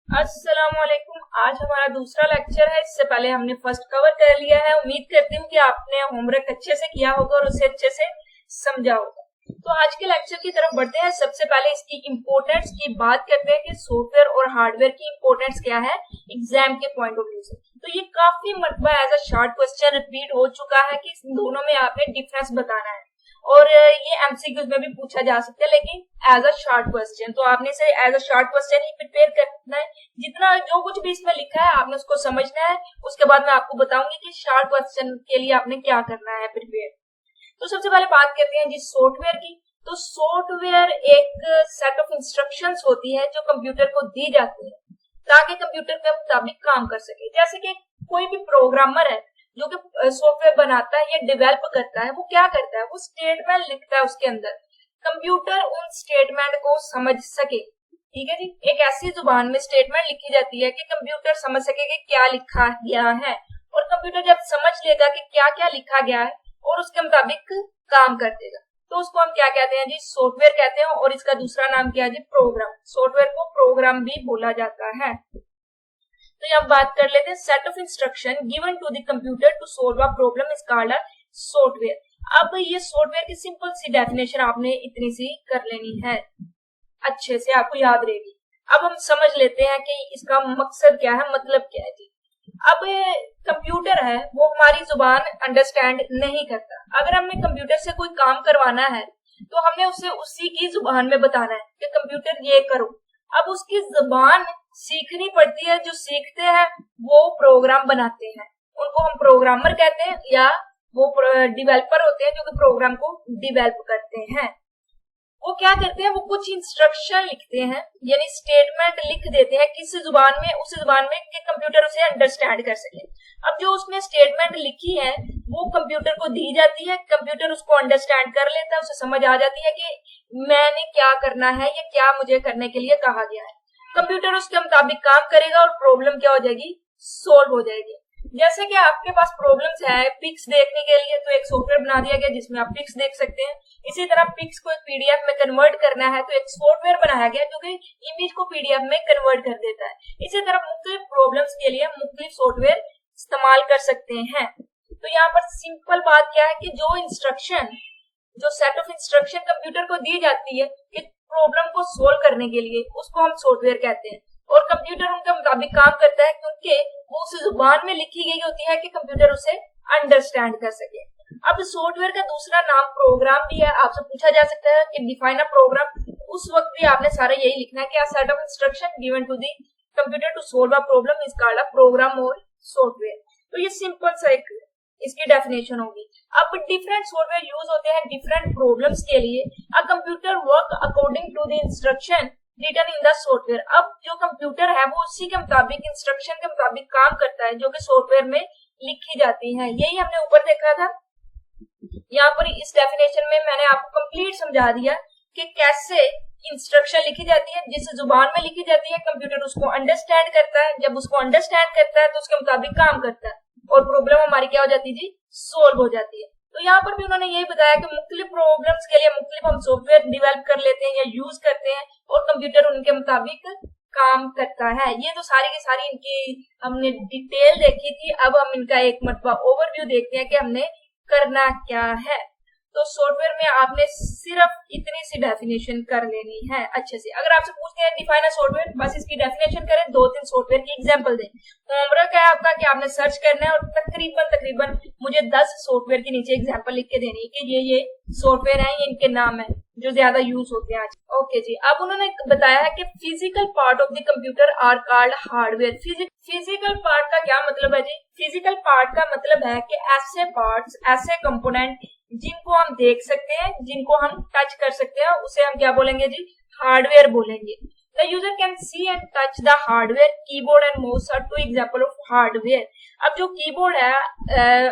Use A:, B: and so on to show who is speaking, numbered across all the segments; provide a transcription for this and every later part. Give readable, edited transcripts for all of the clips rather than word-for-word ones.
A: अस्सलामुअलैकुम। आज हमारा दूसरा लेक्चर है। इससे पहले हमने फर्स्ट कवर कर लिया है। उम्मीद करती हूँ कि आपने होमवर्क अच्छे से किया होगा और उसे अच्छे से समझा होगा। तो आज के लेक्चर की तरफ बढ़ते हैं। सबसे पहले इसकी इम्पोर्टेंस की बात करते हैं कि सॉफ्टवेयर और हार्डवेयर की इम्पोर्टेंस क्या है एग्जाम के पॉइंट ऑफ व्यू से। तो ये काफी मरतबा as a short question repeat हो चुका है कि इन दोनों में आपने डिफरेंस बताना है और ये एमसीक्यूज में भी पूछा जा सकता है, लेकिन एज अ शॉर्ट क्वेश्चन। तो आपने इसे एज अ शॉर्ट क्वेश्चन ही प्रिपेयर करना है। जितना जो कुछ भी इसमें लिखा है आपने उसको समझना है। उसके बाद मैं आपको बताऊंगी कि शॉर्ट क्वेश्चन के लिए आपने क्या करना है प्रिपेयर। तो सबसे पहले बात करते हैं जी सॉफ्टवेयर की। तो सॉफ्टवेयर एक सेट ऑफ इंस्ट्रक्शंस होती है जो कंप्यूटर को दी जाती है ताकि कंप्यूटर के मुताबिक काम कर सके। जैसे कि कोई भी प्रोग्रामर है जो कि सॉफ्टवेयर बनाता है या डेवलप करता है, वो क्या करता है, वो स्टेटमेंट लिखता है उसके अंदर, कंप्यूटर उन स्टेटमेंट को समझ सके। ठीक है जी, एक ऐसी जुबान में स्टेटमेंट लिखी जाती है कि कंप्यूटर समझ सके कि क्या लिखा गया है, और कंप्यूटर जब समझ लेगा कि क्या क्या लिखा गया है और उसके मुताबिक काम कर देगा, तो उसको हम क्या कहते हैं जी, सॉफ्टवेयर कहते हैं। और इसका दूसरा नाम क्या है जी, प्रोग्राम। सॉफ्टवेयर को प्रोग्राम भी बोला जाता है। तो यहाँ बात कर लेते हैं set of instruction given to the computer to solve a problem is called a software. अब ये सॉफ्टवेयर की सिंपल सी डेफिनेशन आपने इतनी सी कर लेनी है, अच्छे से आपको याद रहेगी। अब हम समझ लेते हैं कि इसका मकसद क्या है, मतलब क्या है जी। अब कंप्यूटर है वो हमारी जुबान अंडरस्टैंड नहीं करता। अगर हमें कंप्यूटर से कोई काम करवाना है तो हमें उसे उसी की जुबान में बताना है कि कंप्यूटर ये करो। अब उसकी जुबान सीखनी पड़ती है। जो सीखते हैं वो प्रोग्राम बनाते हैं, उनको हम प्रोग्रामर कहते हैं, या वो डिवेलपर होते हैं जो कि प्रोग्राम को डिवेल्प करते हैं। वो क्या करते हैं, वो कुछ इंस्ट्रक्शन लिखते हैं, यानी स्टेटमेंट लिख देते हैं किसी जुबान में, उस जुबान में कि कंप्यूटर उसे अंडरस्टैंड कर सके। अब जो उसने स्टेटमेंट लिखी है वो कंप्यूटर को दी जाती है, कंप्यूटर उसको अंडरस्टैंड कर लेता है, उसे समझ आ जाती है कि मैंने क्या करना है या क्या मुझे करने के लिए कहा गया है। कंप्यूटर उसके मुताबिक काम करेगा और प्रॉब्लम क्या हो जाएगी, सोल्व हो जाएगी। जैसे कि आपके पास प्रॉब्लम्स है पिक्स देखने के लिए, तो एक सॉफ्टवेयर बना दिया गया जिसमें आप पिक्स देख सकते हैं। इसी तरह पिक्स को एक पीडीएफ में कन्वर्ट करना है तो एक सॉफ्टवेयर बनाया गया जो कि इमेज को पीडीएफ में कन्वर्ट कर देता है। इसी तरह मुख्तलिफ प्रॉब्लम्स के लिए मुख्तलिफ सॉफ्टवेयर इस्तेमाल कर सकते हैं। तो यहाँ पर सिंपल बात क्या है कि जो इंस्ट्रक्शन, जो सेट ऑफ इंस्ट्रक्शन कंप्यूटर को दी जाती है इस प्रॉब्लम को सोल्व करने के लिए, उसको हम सॉफ्टवेयर कहते हैं। और कंप्यूटर उनके मुताबिक काम करता है क्योंकि वो उस जुबान में लिखी गई होती है कि कंप्यूटर उसे अंडरस्टैंड कर सके। अब सॉफ्टवेयर का दूसरा नाम प्रोग्राम भी है। आपसे पूछा जा सकता है कि डिफाइन अ प्रोग्राम, उस वक्त भी आपने सारा यही लिखना है कि a set of instruction given to the computer to solve a problem is called a program or software। तो ये सिंपल सा एक इसकी डेफिनेशन होगी। अब डिफरेंट सॉफ्टवेयर यूज होते हैं डिफरेंट प्रॉब्लम्स के लिए। A computer work according to the instruction written in the software. अब जो कंप्यूटर है वो उसी के मुताबिक, इंस्ट्रक्शन के मुताबिक काम करता है जो कि सॉफ्टवेयर में लिखी जाती है। यही हमने ऊपर देखा था। यहाँ पर इस डेफिनेशन में मैंने आपको कंप्लीट समझा दिया कि कैसे इंस्ट्रक्शन लिखी जाती है, जिस जुबान में लिखी जाती है कंप्यूटर उसको अंडरस्टैंड करता है, जब उसको अंडरस्टैंड करता है तो उसके मुताबिक काम करता है और प्रॉब्लम हमारी क्या हो जाती है जी, सोल्व हो जाती है। तो यहाँ पर भी उन्होंने यही बताया कि मुख्तलिफ प्रॉब्लम्स के लिए मुख्तलिफ हम सॉफ्टवेयर डिवेल्प कर लेते हैं या यूज करते हैं और कंप्यूटर उनके मुताबिक काम करता है। ये तो सारी की सारी इनकी हमने डिटेल देखी थी। अब हम इनका एक मरतबा ओवरव्यू देखते हैं कि हमने करना क्या है। तो सॉफ्टवेयर में आपने सिर्फ इतनी सी डेफिनेशन कर लेनी है अच्छे से। अगर आपसे पूछते हैं डिफाइन अ सॉफ्टवेयर, बस इसकी डेफिनेशन करें, 2-3 सॉफ्टवेयर की एग्जांपल दें। होमवर्क है आपका कि आपने सर्च करना है और तकरीबन मुझे 10 सॉफ्टवेयर के नीचे एग्जांपल लिख के देनी है कि ये सॉफ्टवेयर है, ये इनके नाम है जो ज्यादा यूज होते हैं आज। ओके जी, अब उन्होंने बताया है कि physical part of the computer are called hardware. Physical part का क्या मतलब है जी? फिजिकल पार्ट का मतलब है कि ऐसे पार्ट्स, ऐसे कंपोनेंट जिनको हम देख सकते हैं, जिनको हम टच कर सकते हैं, उसे हम क्या बोलेंगे जी, हार्डवेयर बोलेंगे। The user can see and touch the hardware, keyboard and mouse are two example of hardware. अब जो कीबोर्ड है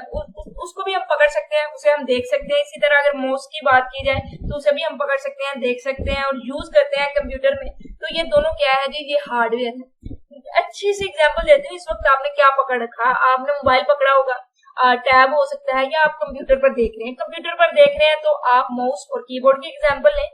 A: उसको भी हम पकड़ सकते हैं, उसे हम देख सकते हैं। इसी तरह अगर माउस की बात की जाए तो उसे भी हम पकड़ सकते हैं, देख सकते हैं और यूज करते हैं कंप्यूटर में। तो ये दोनों क्या है जी, ये हार्डवेयर है। अच्छी सी एग्जांपल देते हैं। इस वक्त आपने क्या पकड़ रखा, आपने मोबाइल पकड़ा होगा, टैब हो सकता है, या आप कंप्यूटर पर देख रहे हैं। कंप्यूटर पर देख रहे हैं तो आप माउस और कीबोर्ड की एग्जांपल लें।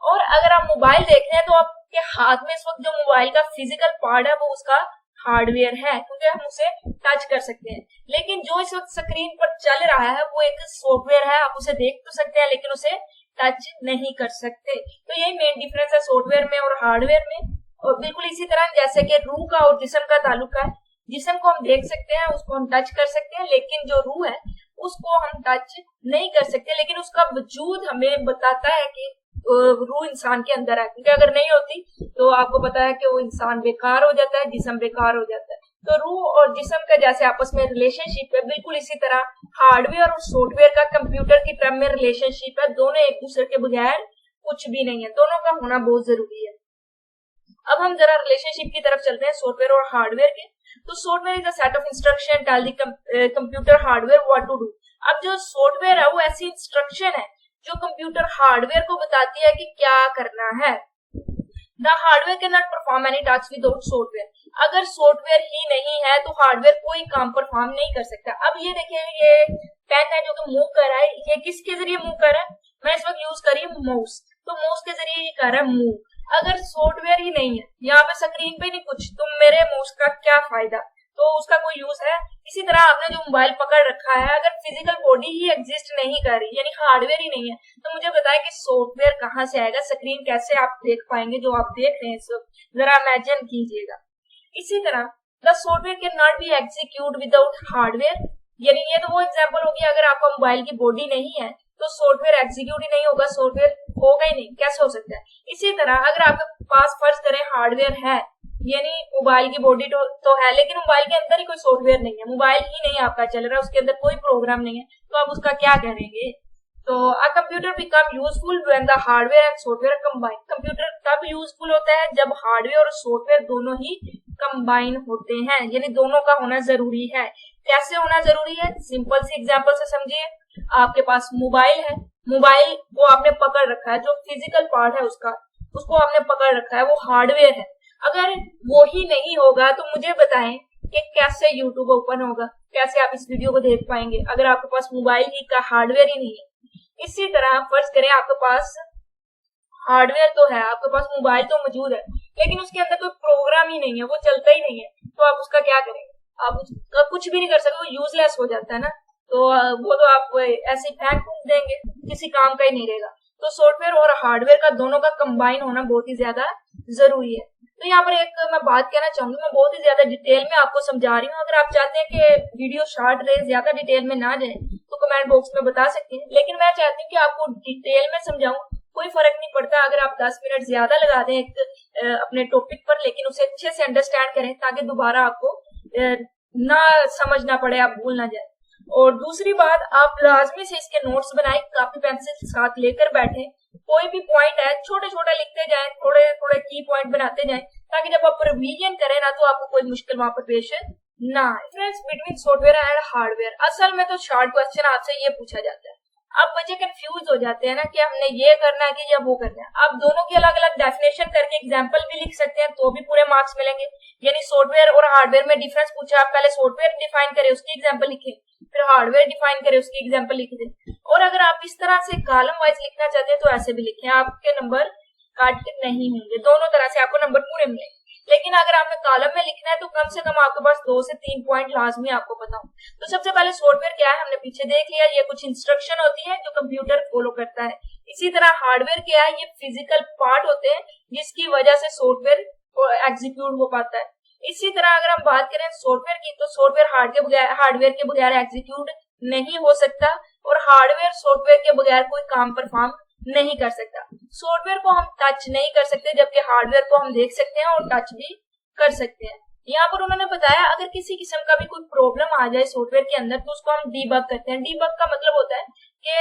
A: और अगर आप मोबाइल देख रहे हैं तो आपके हाथ में इस वक्त जो मोबाइल का फिजिकल पार्ट है वो उसका हार्डवेयर है, क्योंकि हम उसे टच कर सकते हैं। लेकिन जो इस वक्त स्क्रीन पर चल रहा है वो एक सॉफ्टवेयर है, आप उसे देख तो सकते हैं लेकिन उसे टच नहीं कर सकते। तो यही मेन डिफरेंस है सॉफ्टवेयर में और हार्डवेयर में। और बिल्कुल इसी तरह जैसे कि रूह का और जिस्म का ताल्लुक है, जिस्म को हम देख सकते हैं, उसको हम टच कर सकते हैं, लेकिन जो रूह है उसको हम टच नहीं कर सकते। लेकिन उसका वजूद हमें बताता है कि रूह इंसान के अंदर है, क्योंकि अगर नहीं होती तो आपको पता है कि वो इंसान बेकार हो जाता है, जिस्म बेकार हो जाता है। तो रूह और जिस्म का जैसे आपस में रिलेशनशिप है, बिल्कुल इसी तरह हार्डवेयर और सॉफ्टवेयर का कंप्यूटर की टर्म में रिलेशनशिप है। दोनों एक दूसरे के बगैर कुछ भी नहीं है, दोनों का होना बहुत जरूरी है। अब हम जरा रिलेशनशिप की तरफ चलते हैं सॉफ्टवेयर और हार्डवेयर के। तो software is a set of instruction tell the computer hardware what to do. अब जो सॉफ्टवेयर है वो ऐसी इंस्ट्रक्शन है जो कंप्यूटर हार्डवेयर को बताती है कि क्या करना है। The hardware can not perform any task without software. अगर सॉफ्टवेयर ही नहीं है तो हार्डवेयर कोई काम परफॉर्म नहीं कर सकता। अब ये देखिए, ये पेन है जो कि मूव कर रहा है, ये किसके जरिए मूव कर रहा है? मैं इस वक्त यूज कर रही हूँ माउस, तो माउस के जरिए ये कर रहा है मूव। अगर सॉफ्टवेयर ही नहीं है, यहाँ पे स्क्रीन पे नहीं कुछ, तो मेरे माउस का क्या फायदा? तो उसका कोई यूज है? इसी तरह आपने जो मोबाइल पकड़ रखा है, अगर फिजिकल बॉडी ही एग्जिस्ट नहीं कर रही, यानी हार्डवेयर ही नहीं है, तो मुझे बताएं कि सॉफ्टवेयर कहाँ से आएगा? स्क्रीन कैसे आप देख पाएंगे जो आप देख रहे हैं इस वक्त? जरा इमेजिन कीजिएगा। इसी तरह the software can not be execute without hardware, यानी ये तो वो एग्जाम्पल होगी, अगर आपका मोबाइल की बॉडी नहीं है तो सॉफ्टवेयर एग्जीक्यूट ही नहीं होगा, सॉफ्टवेयर होगा ही नहीं, कैसे हो सकता है? इसी तरह अगर आपके पास फर्ज करें हार्डवेयर है, यानी मोबाइल की बॉडी तो है, लेकिन मोबाइल के अंदर ही कोई सॉफ्टवेयर नहीं है, मोबाइल ही नहीं आपका चल रहा है, उसके अंदर कोई प्रोग्राम नहीं है, तो आप उसका क्या करेंगे? तो a computer become useful when the hardware and software combine. Computer तब यूजफुल होता है जब हार्डवेयर और सॉफ्टवेयर दोनों ही कंबाइन होते हैं, यानी दोनों का होना जरूरी है। कैसे होना जरूरी है? सिंपल सी एग्जांपल से समझिए। आपके पास मोबाइल है, मोबाइल को आपने पकड़ रखा है, जो फिजिकल पार्ट है उसको आपने पकड़ रखा है, वो हार्डवेयर है। अगर वो ही नहीं होगा तो मुझे बताएं कि कैसे यूट्यूब ओपन होगा, कैसे आप इस वीडियो को देख पाएंगे अगर आपके पास मोबाइल ही का हार्डवेयर ही नहीं है। इसी तरह फर्ज करें आपके पास हार्डवेयर तो है, आपके पास मोबाइल तो मौजूद है, लेकिन उसके अंदर कोई प्रोग्राम ही नहीं है, वो चलता ही नहीं है, तो आप उसका क्या करेंगे? आप उसका कुछ भी नहीं कर सकते, वो यूजलेस हो जाता है ना, तो वो तो आप ऐसे फेंक देंगे, किसी काम का ही नहीं रहेगा। तो सॉफ्टवेयर और हार्डवेयर का दोनों का कंबाइन होना बहुत ही ज्यादा जरूरी है। तो यहाँ पर एक मैं बात कहना चाहूंगी, मैं बहुत ही ज्यादा डिटेल में आपको समझा रही हूँ, अगर आप चाहते हैं कि वीडियो शॉर्ट रहे, ज्यादा डिटेल में ना जाए, तो कमेंट बॉक्स में बता सकते हैं, लेकिन मैं चाहती हूँ कि आपको डिटेल में समझाऊं, कोई फर्क नहीं पड़ता अगर आप 10 मिनट ज्यादा लगा दें अपने टॉपिक पर, लेकिन उसे अच्छे से अंडरस्टैंड करें ताकि दोबारा आपको ना समझना पड़े, आप भूल ना जाए। और दूसरी बात, आप लाजमी से इसके नोट्स बनाए, कॉपी पेंसिल साथ लेकर बैठे, कोई भी पॉइंट है छोटे छोटे लिखते जाएं, थोड़े थोड़े की पॉइंट बनाते जाएं, ताकि जब आप रिवीजन करें ना तो आपको कोई मुश्किल वहां पर पेश ना आए। Difference between software and hardware, असल में तो शॉर्ट क्वेश्चन आपसे ये पूछा जाता है, अब बच्चे कंफ्यूज हो जाते हैं ना कि हमने ये करना है कि या वो करना है। आप दोनों की अलग अलग डेफिनेशन करके एग्जांपल भी लिख सकते हैं, तो भी पूरे मार्क्स मिलेंगे। यानी सॉफ्टवेयर और हार्डवेयर में डिफरेंस पूछा, आप पहले सॉफ्टवेयर डिफाइन करें, उसकी एग्जांपल लिखें, फिर हार्डवेयर डिफाइन करें, उसकी एग्जांपल लिख दें। और अगर आप इस तरह से कॉलम वाइज लिखना चाहते हैं तो ऐसे भी लिखें, आपके नंबर कट नहीं होंगे, दोनों तरह से आपको नंबर पूरे मिलेंगे। लेकिन अगर आपने कॉलम में लिखना है तो कम से कम आपके पास 2 से 3 पॉइंट लाजमी आपको पता हो। तो सबसे पहले सॉफ्टवेयर क्या है हमने पीछे देख लिया, ये कुछ इंस्ट्रक्शन होती है जो कंप्यूटर फॉलो करता है। इसी तरह हार्डवेयर क्या है, ये फिजिकल पार्ट होते हैं जिसकी वजह से सॉफ्टवेयर एग्जीक्यूट हो पाता है। इसी तरह अगर हम बात करें सॉफ्टवेयर की, तो सॉफ्टवेयर हार्डवेयर के बगैर एग्जीक्यूट नहीं हो सकता, और हार्डवेयर सॉफ्टवेयर के बगैर कोई काम परफॉर्म नहीं कर सकता। सॉफ्टवेयर को हम टच नहीं कर सकते, जबकि हार्डवेयर को हम देख सकते हैं और टच भी कर सकते हैं। यहाँ पर उन्होंने बताया अगर किसी किस्म का भी कोई प्रॉब्लम आ जाए सॉफ्टवेयर के अंदर तो उसको हम डीबग करते हैं। डीबग का मतलब होता है कि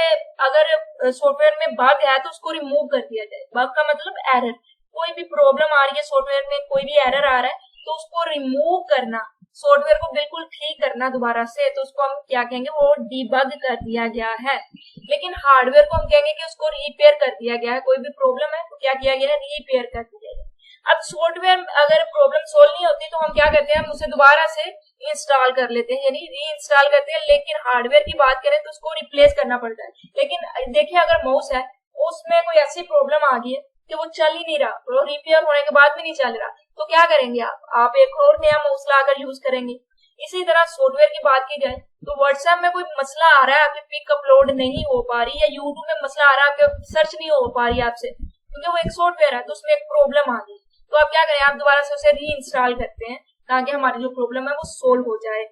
A: अगर सॉफ्टवेयर में बग है तो उसको रिमूव कर दिया जाए। बग का मतलब एरर, कोई भी प्रॉब्लम आ रही है सॉफ्टवेयर में, कोई भी एरर आ रहा है तो उसको रिमूव करना, सॉफ्टवेयर को बिल्कुल ठीक करना दोबारा से, तो उसको हम क्या कहेंगे, वो डीबग कर दिया गया है। लेकिन हार्डवेयर को हम कहेंगे कि उसको रिपेयर कर दिया गया है, कोई भी प्रॉब्लम है तो क्या किया गया है, रिपेयर कर दिया गया। अब सॉफ्टवेयर अगर प्रॉब्लम सोल्व नहीं होती तो हम क्या करते हैं, हम उसे दोबारा से इंस्टॉल कर लेते हैं, यानी री इंस्टॉल करते हैं। लेकिन हार्डवेयर की बात करें तो उसको रिप्लेस करना पड़ता है। लेकिन देखिए अगर माउस है, उसमें कोई ऐसी प्रॉब्लम आ गई है कि वो चल ही नहीं रहा, वो रिपेयर होने के बाद भी नहीं चल रहा, तो क्या करेंगे आप एक और नया माउस लाकर यूज करेंगे। इसी तरह सॉफ्टवेयर की बात की जाए तो व्हाट्सएप में कोई मसला आ रहा है, आपकी पिक अपलोड नहीं हो पा रही, या यूट्यूब में मसला आ रहा है, आपके सर्च नहीं हो पा रही आपसे, क्योंकि वो एक सॉफ्टवेयर है तो उसमें एक प्रॉब्लम आ गई, तो आप क्या करें, आप दोबारा से उसे री इंस्टॉल करते हैं ताकि हमारी जो प्रॉब्लम है वो सोल्व हो जाए।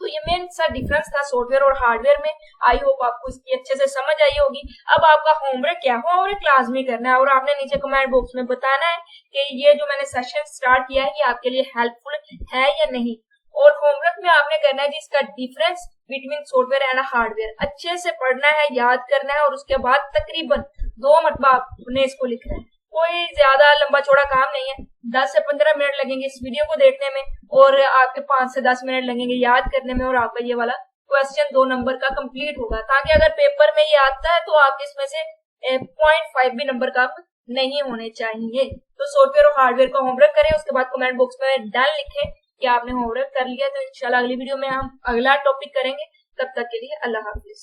A: तो ये मेन सा डिफरेंस था सॉफ्टवेयर और हार्डवेयर में। आई होप आपको इसकी अच्छे से समझ आई होगी। अब आपका होमवर्क क्या हो और क्लास में करना है, और आपने नीचे कमेंट बॉक्स में बताना है कि ये जो मैंने सेशन स्टार्ट किया है ये आपके लिए हेल्पफुल है या नहीं। और होमवर्क में आपने करना है जिसका difference between software and hardware अच्छे से पढ़ना है, याद करना है, और उसके बाद तकरीबन 2 मरतबा आपने इसको लिखना है। कोई ज्यादा लंबा चौड़ा काम नहीं है, 10 से 15 मिनट लगेंगे इस वीडियो को देखने में, और आपके 5 से 10 मिनट लगेंगे याद करने में, और आपका ये वाला क्वेश्चन 2 नंबर का कंप्लीट होगा, ताकि अगर पेपर में ये आता है तो आपके इसमें से 0.5 भी नंबर का नहीं होने चाहिए। तो सॉफ्टवेयर और हार्डवेयर का होमवर्क करें, उसके बाद कमेंट बॉक्स में डन लिखें कि आपने होमवर्क कर लिया। तो इंशाल्लाह अगली वीडियो में हम अगला टॉपिक करेंगे। तब तक के लिए अल्लाह हाफिज।